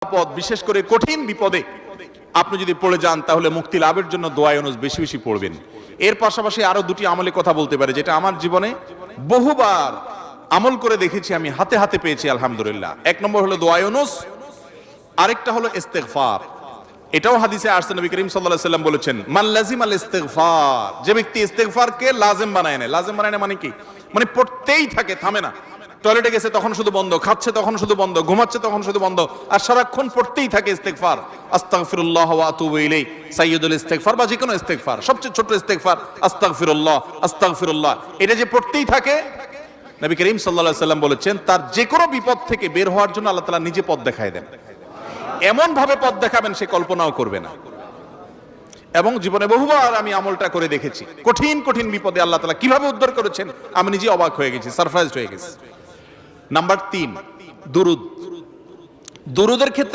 পদ, বিশেষ করে কঠিন বিপদে আপনি যদি পড়ে যান তাহলে মুক্তি লাভের জন্য দোয়া ইউনুস বেশি বেশি পড়বেন। এর পাশাপাশি আরো দুটি আমলে কথা বলতে পারে, যেটা আমার জীবনে বহুবার আমল করে দেখেছি, আমি হাতে হাতে পেয়েছি আলহামদুলিল্লাহ। এক নম্বর হলো দোয়া ইউনুস, আরেকটা হলো ইস্তেগফার। এটাও হাদিসে আসছে, নবী করিম সাল্লাল্লাহু আলাইহি ওয়াসাল্লাম বলেছেন, মান লাজিমাল ইস্তেগফার, যে ব্যক্তি ইস্তেগফারকে লাজিম বানায় নেয়। লাজিম বানায় নেয় মানে কি? মানে পড়তেই থাকে, থামে না। টয়লেটে গেছে তখন শুধু বন্ধ, খাচ্ছে তখন শুধু বন্ধ, ঘুমাচ্ছে তখন শুধু বন্ধ, আর সারাক্ষণ পড়তেই থাকে ইস্তেগফার। আস্তাগফিরুল্লাহ ওয়া আতুবু ইলাইহি, সাইয়্যিদুল ইস্তেগফার বা যে কোনো ইস্তেগফার, সবচেয়ে ছোট ইস্তেগফার আস্তাগফিরুল্লাহ আস্তাগফিরুল্লাহ। এটা যে পড়তেই থাকে, নবী করিম সাল্লাল্লাহু আলাইহি ওয়াসাল্লাম বলেছেন, তার যে কোনো বিপদ থেকে বের হওয়ার জন্য আল্লাহ তাআলা নিজে পথ দেখায় দেন। এমন ভাবে পথ দেখাবেন সে কল্পনাও করবে না। এবং জীবনে বহুবার আমি আমলটা করে দেখেছি, কঠিন কঠিন বিপদে আল্লাহ তাআলা কিভাবে উদ্ধার করেছেন আমি নিজে অবাক হয়ে গেছি, সারপ্রাইজড হয়ে গেছি। নাম্বার 3, দুরুদ। দুরুদের ক্ষেত্রে